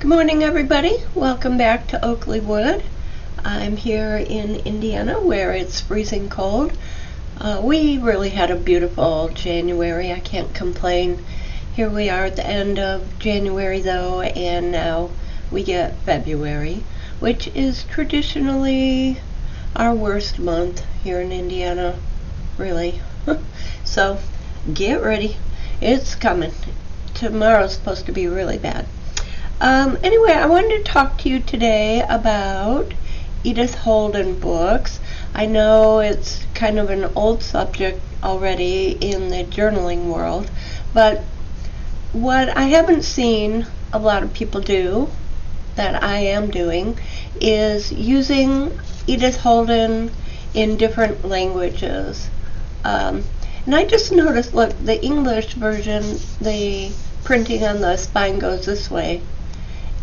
Good morning, everybody. Welcome back to Oakley Wood. I'm here in Indiana where it's freezing cold. We really had a beautiful January. I can't complain. Here we are at the end of January though, and now we get February, which is traditionally our worst month here in Indiana, really. So get ready. It's coming. Tomorrow's supposed to be really bad. Anyway, I wanted to talk to you today about Edith Holden books. I know it's kind of an old subject already in the journaling world, but what I haven't seen a lot of people do, that I am doing, is using Edith Holden in different languages. And I just noticed, look, the English version, the printing on the spine goes this way.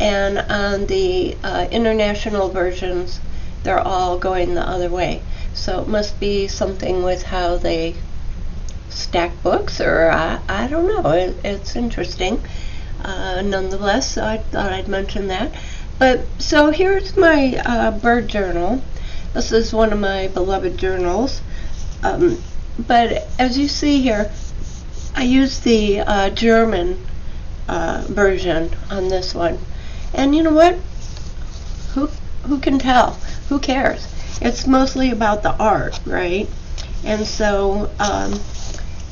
And on the international versions, they're all going the other way. So it must be something with how they stack books, or I don't know. It's interesting. Nonetheless, so I thought I'd mention that. But so here's my bird journal. This is one of my beloved journals. But as you see here, I use the German version on this one. And you know what? Who can tell? Who cares? It's mostly about the art, right? And so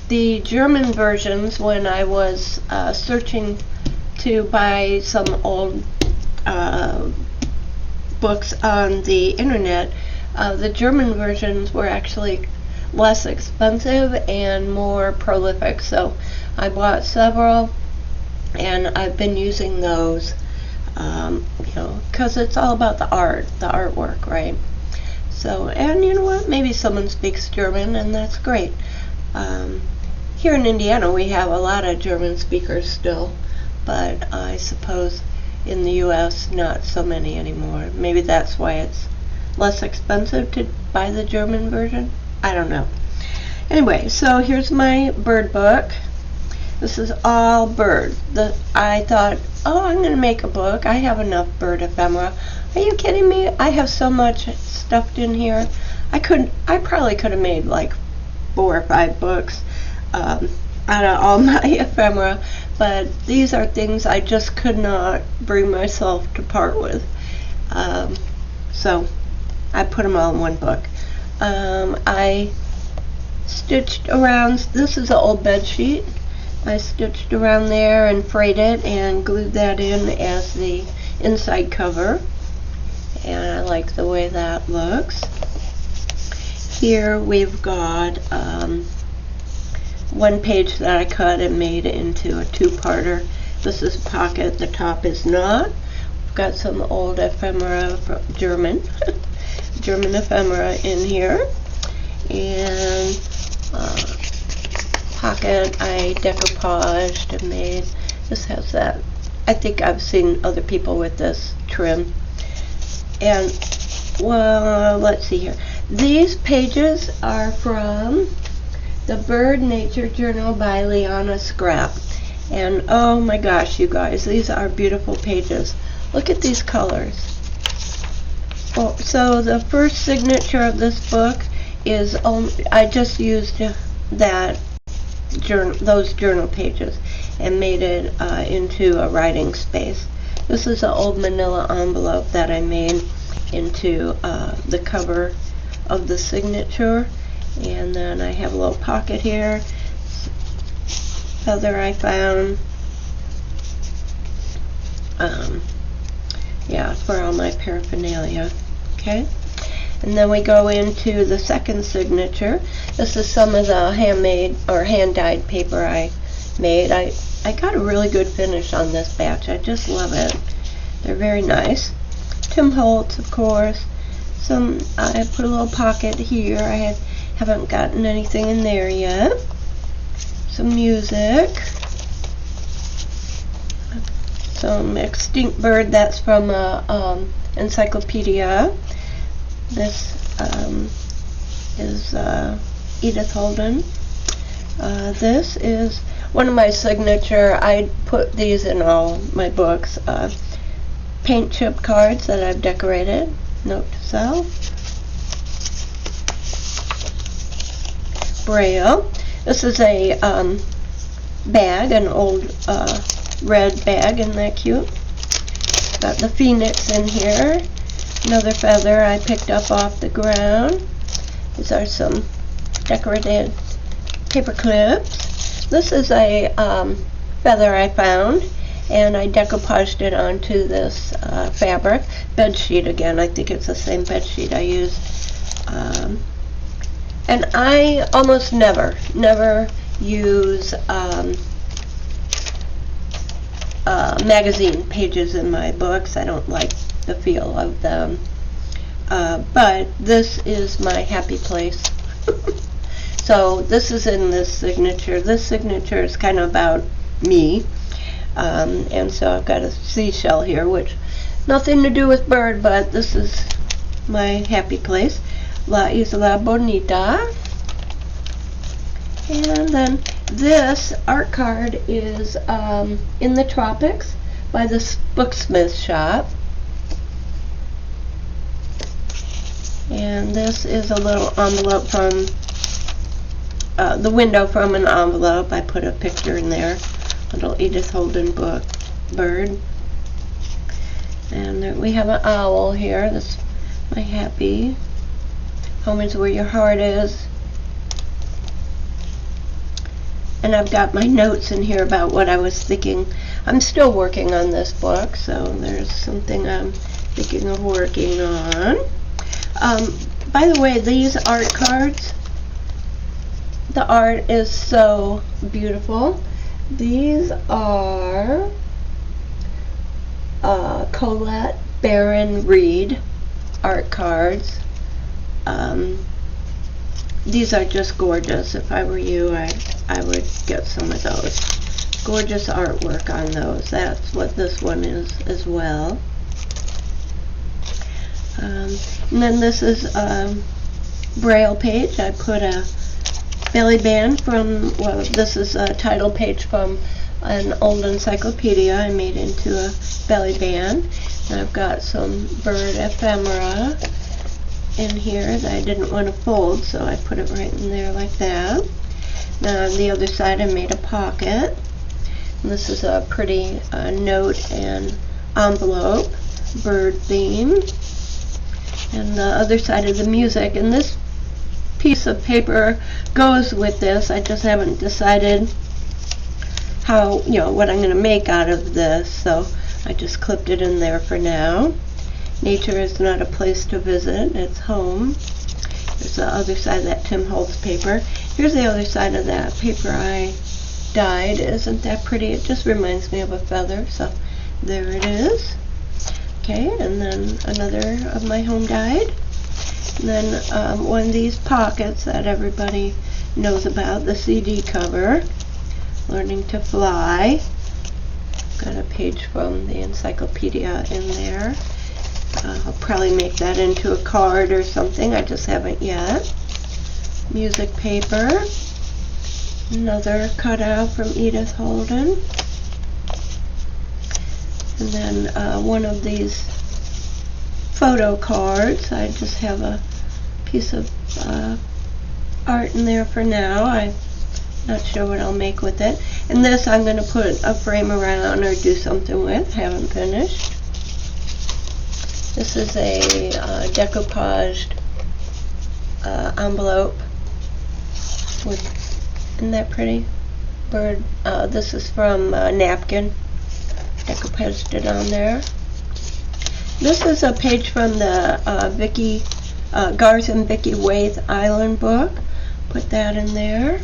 the German versions, when I was searching to buy some old books on the internet, the German versions were actually less expensive and more prolific. So I bought several, and I've been using those. Because it's all about the artwork, right? So, and you know what? Maybe someone speaks German, and that's great. Here in Indiana, we have a lot of German speakers still, but I suppose in the U.S., not so many anymore. Maybe that's why it's less expensive to buy the German version. I don't know. Anyway, so here's my bird book. This is all bird. I thought, oh, I'm going to make a book. I have enough bird ephemera. Are you kidding me? I have so much stuffed in here. I probably could have made like 4 or 5 books out of all my ephemera, but these are things I just could not bring myself to part with. So I put them all in one book. I stitched around. This is an old bed sheet. I stitched around there and frayed it and glued that in as the inside cover, and I like the way that looks. Here we've got one page that I cut and made into a 2-parter. This is a pocket, the top is not. We've got some old ephemera from German ephemera in here, and pocket I decoupaged and made. This has that. I think I've seen other people with this trim. And well, let's see here. These pages are from the Bird Nature Journal by Liana Scrap. And oh my gosh, you guys, these are beautiful pages. Look at these colors. Well, so the first signature of this book is I just used those journal pages and made it into a writing space. This is an old manila envelope that I made into the cover of the signature, and then I have a little pocket here, feather I found, for all my paraphernalia. Okay. And then we go into the second signature. This is some of the handmade or hand-dyed paper I made. I got a really good finish on this batch. I just love it. They're very nice. Tim Holtz, of course. I put a little pocket here. I haven't gotten anything in there yet. Some music. Some extinct bird. That's from encyclopedia. This is Edith Holden. This is one of my signature. I put these in all my books. paint chip cards that I've decorated. Note to self. Braille. This is a bag, an old red bag. Isn't that cute? Got the phoenix in here. Another feather I picked up off the ground. These are some decorated paper clips. This is a feather I found, and I decoupaged it onto this fabric bed sheet again. I think it's the same bed sheet I use. And I almost never use magazine pages in my books. I don't like the feel of them. But this is my happy place. So this is in this signature. This signature is kind of about me. And so I've got a seashell here, which nothing to do with bird, but this is my happy place. La Isla Bonita. And then this art card is In the Tropics by this Booksmith shop. And this is a little envelope from the window from an envelope. I put a picture in there. Little Edith Holden book, bird. And there we have an owl here. This is my happy. Home is where your heart is. And I've got my notes in here about what I was thinking. I'm still working on this book, so there's something I'm thinking of working on. By the way, these art cards, the art is so beautiful. These are Colette Baron Reed art cards. These are just gorgeous. If I were you, I would get some of those. Gorgeous artwork on those. That's what this one is as well. And then this is a Braille page. I put a belly band from, well, this is a title page from an old encyclopedia I made into a belly band. And I've got some bird ephemera in here that I didn't want to fold, so I put it right in there like that. Now on the other side I made a pocket. And this is a pretty note and envelope, bird theme. And the other side is the music, and this piece of paper goes with this. I just haven't decided how, what I'm going to make out of this, so I just clipped it in there for now. Nature is not a place to visit, it's home. There's the other side of that Tim Holtz paper. Here's the other side of that paper I dyed. Isn't that pretty? It just reminds me of a feather, so there it is. Okay, and then another of my home dyed. And then one of these pockets that everybody knows about, the CD cover, Learning to Fly. Got a page from the encyclopedia in there. I'll probably make that into a card or something. I just haven't yet. Music paper. Another cutout from Edith Holden. And then one of these photo cards. I just have a piece of art in there for now. I'm not sure what I'll make with it. And this I'm going to put a frame around or do something with. Haven't finished. This is a decoupaged envelope with, isn't that pretty? Bird. This is from Napkin. Decoupaged it on there. This is a page from the Garth and Vicky Waite Island book. Put that in there.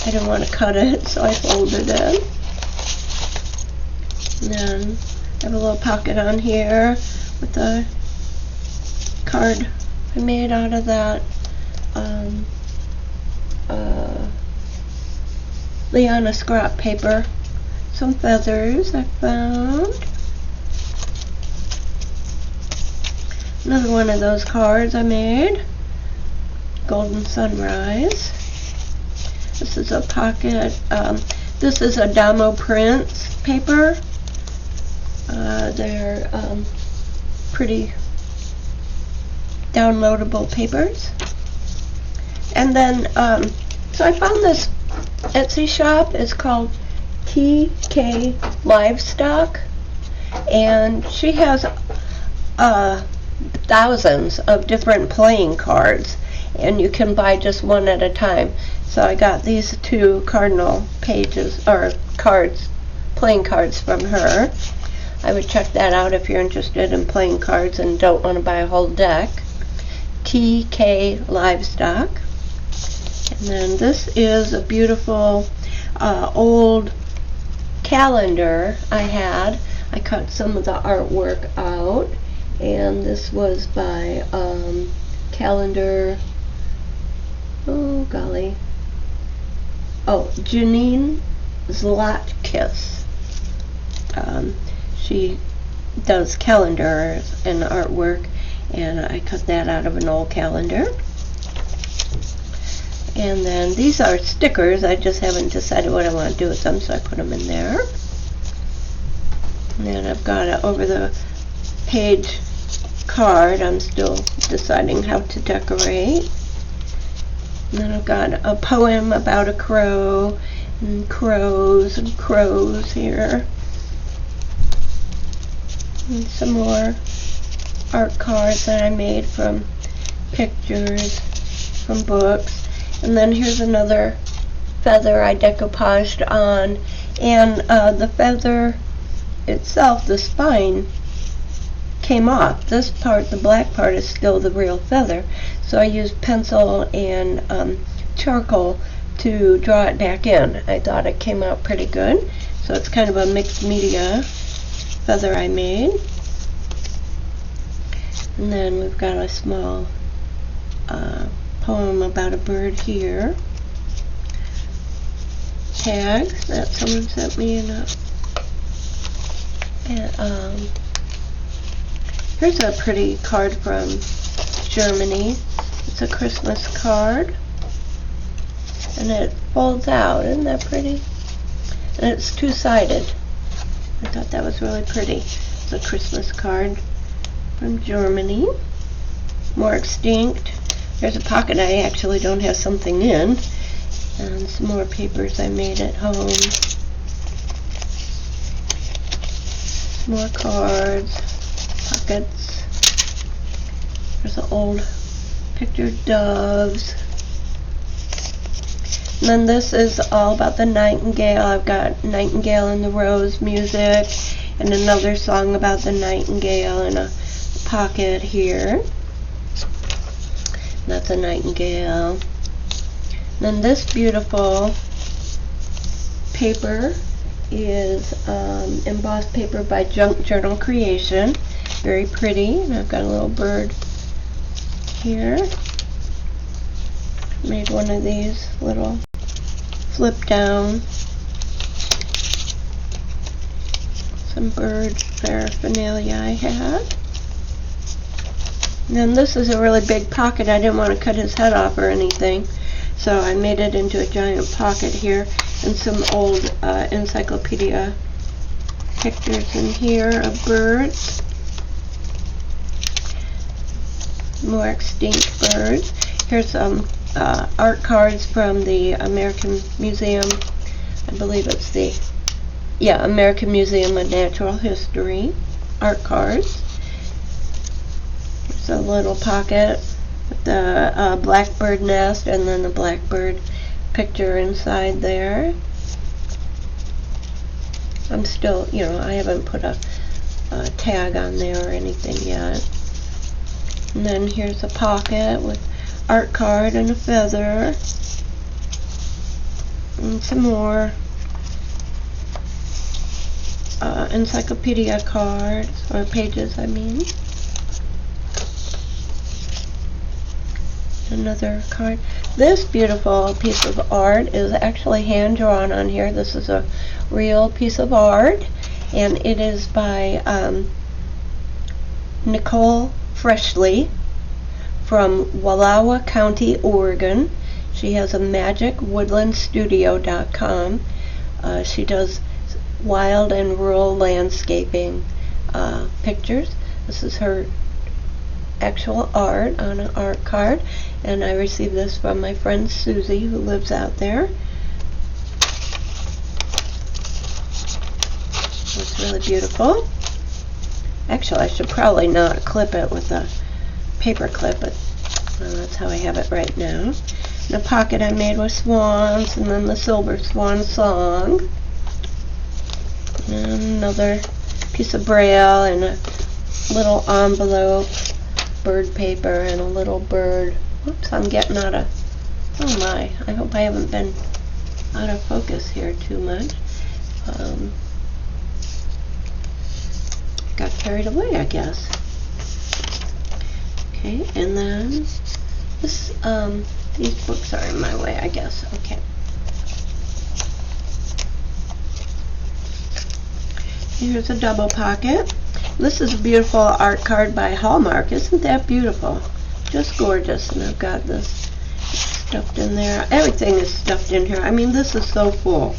I didn't want to cut it, so I folded it. And then I have a little pocket on here with the card I made out of that Liana scrap paper. Some feathers I found. Another one of those cards I made. Golden Sunrise. This is a pocket. This is a Damo Prints paper. They're pretty downloadable papers. And then, so I found this Etsy shop. It's called TK Livestock, and she has thousands of different playing cards, and you can buy just one at a time. So I got these 2 cardinal pages, or cards, playing cards from her. I would check that out if you're interested in playing cards and don't want to buy a whole deck. TK Livestock. And then this is a beautiful old calendar I had. I cut some of the artwork out, and this was by Janine Zlatkis. She does calendars and artwork, and I cut that out of an old calendar. And then these are stickers. I just haven't decided what I want to do with them, so I put them in there. And then I've got an over the page card. I'm still deciding how to decorate. And then I've got a poem about a crow, and crows here. And some more art cards that I made from pictures, from books. And then here's another feather I decoupaged on, and the feather itself, the spine, came off. This part, the black part, is still the real feather. So I used pencil and charcoal to draw it back in. I thought it came out pretty good. So it's kind of a mixed media feather I made. And then we've got a small poem about a bird here. Tags that someone sent me in a, and here's a pretty card from Germany. It's a Christmas card, and it folds out. Isn't that pretty? And it's two-sided. I thought that was really pretty. It's a Christmas card from Germany. More extinct. There's a pocket I actually don't have something in. And some more papers I made at home. More cards. Pockets. There's an old pictured doves. And then this is all about the nightingale. I've got Nightingale in the Rose music and another song about the nightingale in a pocket here. That's a nightingale. And then this beautiful paper is embossed paper by Junk Journal Creation. Very pretty. And I've got a little bird here. Made one of these little flip down. Some bird paraphernalia I had. And then this is a really big pocket. I didn't want to cut his head off or anything, so I made it into a giant pocket here, and some old encyclopedia pictures in here of birds. More extinct birds. Here's some art cards from the American Museum. I believe it's the American Museum of Natural History art cards. There's a little pocket with the blackbird nest and then the blackbird picture inside there. I'm still, I haven't put a tag on there or anything yet. And then here's a pocket with art card and a feather. And some more encyclopedia cards, or pages, I mean. Another card. This beautiful piece of art is actually hand drawn on here. This is a real piece of art, and it is by Nicole Freshley from Wallowa County, Oregon. She has a magicwoodlandstudio.com. She does wild and rural landscaping pictures. This is her actual art on an art card, and I received this from my friend Susie, who lives out there. It's really beautiful. Actually, I should probably not clip it with a paper clip, but that's how I have it right now. And a pocket I made with swans, and then the Silver Swan Song. And another piece of braille, and a little envelope, bird paper, and a little bird. Oops, I'm getting out of, oh my, I hope I haven't been out of focus here too much. Got carried away, I guess. Okay, and then this, these books are in my way, I guess. Okay. Here's a double pocket. This is a beautiful art card by Hallmark. Isn't that beautiful? Just gorgeous. And I've got this stuffed in there. Everything is stuffed in here. I mean, this is so full.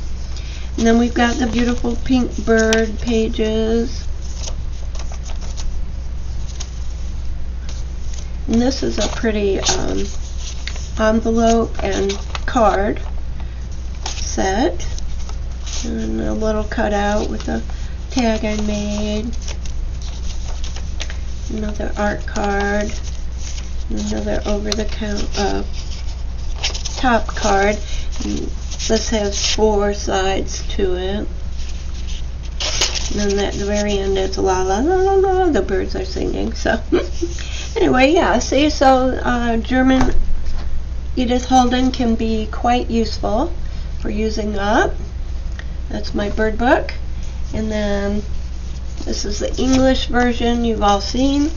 And then we've got the beautiful pink bird pages. And this is a pretty envelope and card set. And a little cutout with a tag I made. Another art card. Another over-the-counter top card. And this has 4 sides to it. And then at the very end it's la la la la la. The birds are singing. So anyway, yeah. See, so German Edith Holden can be quite useful for using up. That's my bird book. And then this is the English version you've all seen.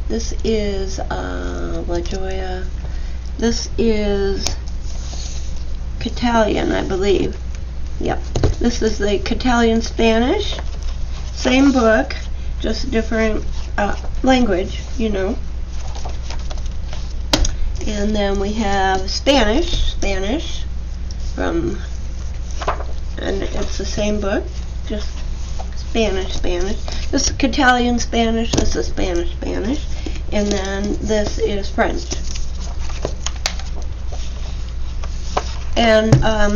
This is La Gioia. This is Catalan, I believe. Yep. This is the Catalan Spanish. Same book, just different language, you know. And then we have Spanish from, and it's the same book, just Spanish. This is Catalan Spanish, this is Spanish, and then this is French. And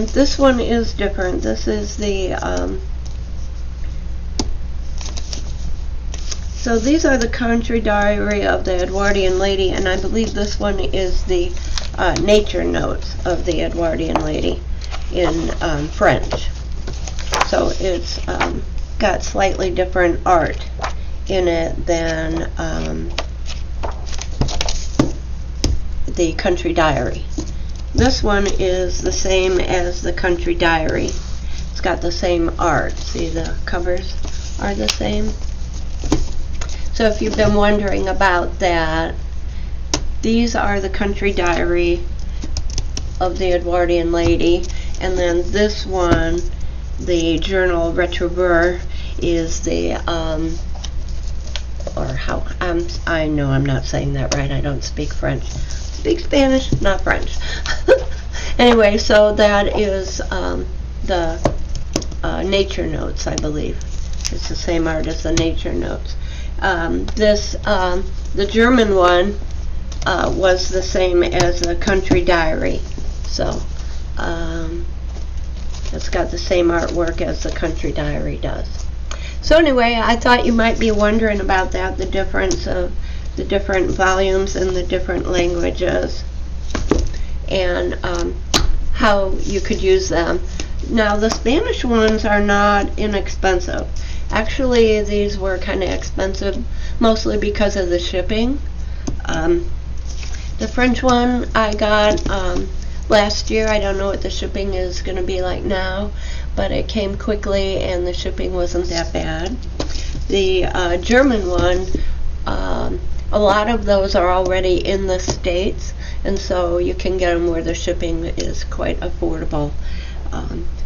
this one is different. This is the, so these are the Country Diary of the Edwardian Lady, and I believe this one is the nature notes of the Edwardian Lady in French. So it's got slightly different art in it than the Country Diary. This one is the same as the Country Diary. It's got the same art. See, the covers are the same. So if you've been wondering about that, these are the Country Diary of the Edwardian Lady, and then this one, the Journal Retrouveur, is the or how I know I'm not saying that right. I don't speak French. Speak Spanish, not French. Anyway, so that is the nature notes, I believe. It's the same art as the nature notes. The German one was the same as the Country Diary. So it's got the same artwork as the Country Diary does. So anyway, I thought you might be wondering about that, the difference of the different volumes in the different languages, and how you could use them. Now, the Spanish ones are not inexpensive. Actually, these were kind of expensive, mostly because of the shipping. The French one I got last year. I don't know what the shipping is going to be like now, but it came quickly and the shipping wasn't that bad. The German one, a lot of those are already in the States, and so you can get them where the shipping is quite affordable.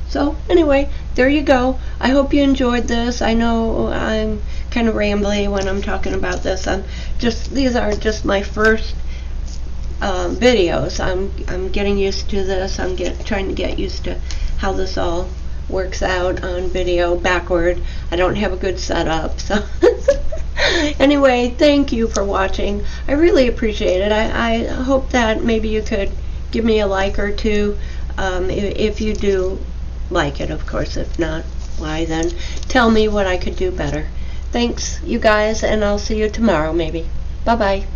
So anyway, there you go. I hope you enjoyed this. I know I'm kind of rambly when I'm talking about this. These are just my first videos. I'm getting used to this. I'm trying to get used to how this all works out on video backward. I don't have a good setup, so anyway, thank you for watching. I really appreciate it. I hope that maybe you could give me a like or two, if you do like it, of course. If not, why then tell me what I could do better. Thanks, you guys, and I'll see you tomorrow maybe. Bye-bye.